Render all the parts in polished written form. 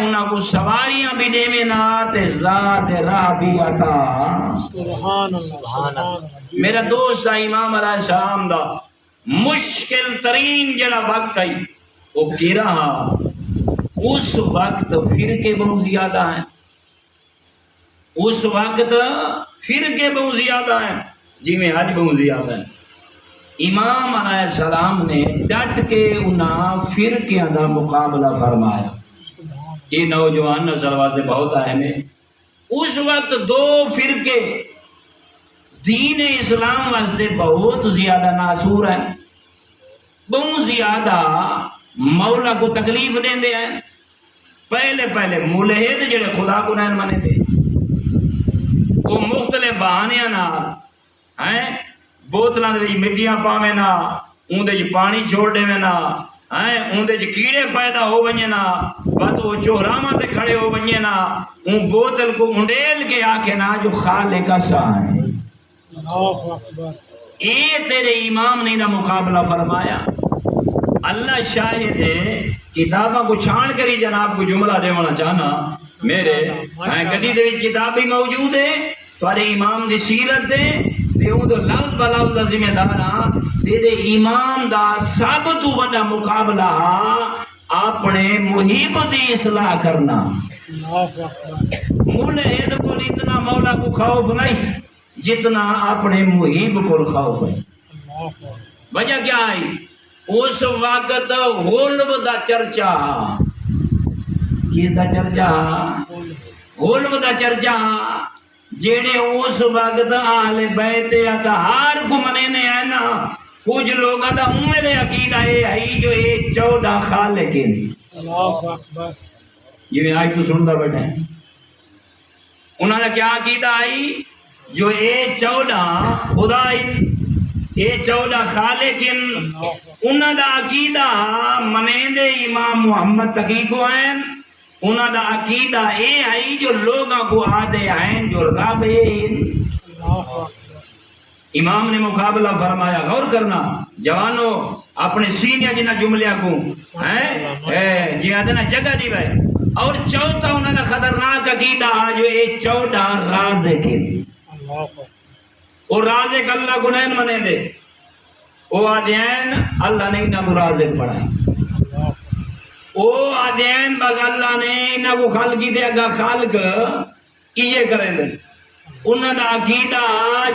انہاں کو سواریاں بھی دے میں نہ تے ذات راہ بھی عطا. سبحان اللہ. میرا دوست امام علیہ السلام دا مشکل ترین جڑا وقت ہے وہ کی رہا. اس وقت فرقے بہت زیادہ ہیں. اس وقت فرقے بہت زیادہ ہیں جی میں حج بہت زیادہ ہیں. امام علیہ السلام نے ڈٹ کے انہاں فرقیاں دا مقابلہ فرمایا. یہ نوجوان نسل واسطے بہت اہم ہے. اس وقت دو فرقے دین اسلام واسطے بہت زیادہ ناصور ہیں, بہت زیادہ مولا کو تکلیف دیندے ہیں. پہلے ملحد جڑے خدا کو نہیں منے تھے وہ مختلف بہانیاں نال ہیں بوتلاں دے مٹیاں پاویں نا, اون دے پانی چھوڑ دیویں نا, ہیں اون دے کیڑے پیدا ہو ونجے نا, بس وہ چوہراواں تے کھڑے ہو ونجے نا, اون بوتل کو انڈیل کے آکھے نا جو خالق کا شان ہے. اللہ اکبر. اے تیرے امام نے دا مقابلہ فرمایا. اللہ شاہد ہے, کتاباں کو چھان کری جناب کو جملہ دیوانا چاہنا میرے گڈی دے وچ کتاب بھی موجود ہے تھوڑے امام دی سیرت ہے تے اون دے لفظ بلفظ دا ذمہ دار ہاں. تیرے امام دا سب تو بڑا مقابلہ اپنے محب دی اصلاح کرنا. اللہ اکبر. ملحد کو اتنا مولا کو خوف نہیں جتنا اپنے محب کو خوف ہے. اللہ اکبر. وجہ کیا ہے؟ اس وقت غلب دا چرچا. کس دا چرچا؟ غلب دا چرچا. جیڑے اس وقت اہل بیت اطہار کو منینے ہیں نا, کچھ لوگ دا میرے عقیدہ ہے جو یہ 14 خالق ہیں. اللہ اکبر. یہ میں آج تو سنتا بیٹھا ہے. انہوں نے کیا عقیدہ آئی جو یہ 14 خدا یہ 14 خالق انہوں دا عقیدہ منیندے امام محمد تقی کو ہیں. انہوں دا عقیدہ اے آئی جو لوگوں کو آدھے ہیں جو رب ہیں. امام نے مقابلہ فرمایا. غور کرنا جوانوں اپنے سینیا جنہ جملیاں کو جی آدھے نا جگہ دی بھائی. اور چوتھا انہوں نے خطرناک عقیدہ جو یہ 14 رازق ہیں. اور رازق اللہ کو نہیں منے دے. وہ آدھین اللہ نے انہوں کو رازق پڑھائیں. وہ آدھین بس اللہ نے انہوں کو خلقی دے اگا خالق یہ کریں دے. انہوں دا عقیدہ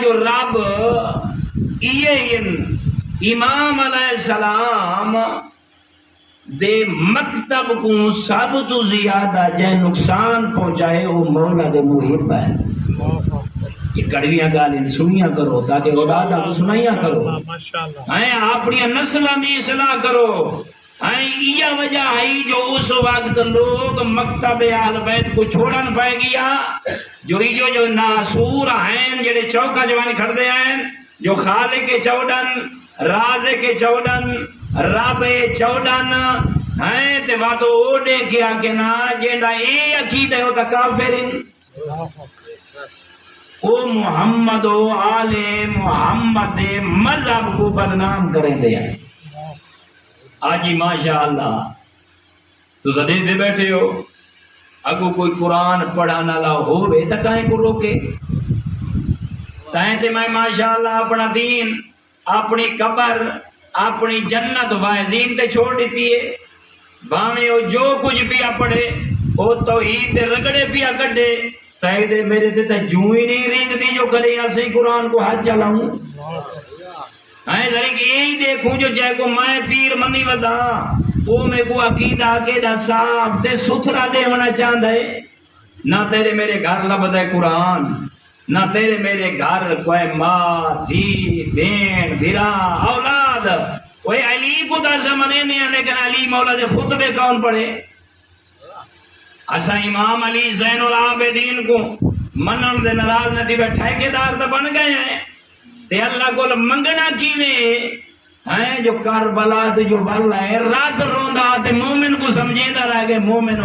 جو رب یہ امام علیہ السلام دے مکتب کو سب تو زیادہ جے نقصان پہنچائے وہ مولا دے محب ہے. یہ کڑویاں گالیں سنیاں کرو تاکہ اولاداں کو سنائیاں کرو, اپنی نسلاں دی اصلاح کرو. یہ وجہ ہے جو اس وقت لوگ مکتب اہل بیت کو چھوڑن پائے گیا جو ناسور ہیں جڑے چوکا جوانی کھڑتے ہیں جو خالق 14 رازق 14 رب 14 ہیں تے واتو اوڈے کیا کہ نا جیندا اے عقیدہ ہوتا کافر او محمد و آل محمد مذہب کو بدنام کریں دے. آجی ماشاءاللہ تو زدے دے بیٹھے ہو اگو کوئی قرآن پڑھانا لا ہو بے تا کہیں کو روکے. تائیں تے میں ماشاءاللہ اپنا دین اپنی قبر اپنی جنت وائزین تے چھوڑ دیتی ہے. باہمیں وہ جو کچھ پیا پڑھے وہ توحید تے رگڑے پیا کٹے تائیں دے میرے تے تا جوں ہی نہیں رینگ دی جو کرے یا سی قرآن کو ہاتھ چلاؤں. ذریعہ یہی دیکھوں جو جائے کو میں پیر منی ودا وہ میں کو عقیدہ صاحب تے ستھرا دے ہونا چاہتا ہے. نہ تیرے میرے گھر لبدا ہے قرآن, نہ تیرے میرے گھر کوئی ماں دھی بین بھرا اولاد. وہ علی کو تا منے نہیں لیکن علی مولا دے خطبے کون پڑھے؟ اسا امام علی زین العابدین کو منن دے ناراض نہ تھی ٹھیکیدار تو بن گئے ہیں تے اللہ کو منگنا کیویں ہیں جو کربلا تے جو بل ہے رات روندا تے مومن کو سمجھیندا رہ گئے مومن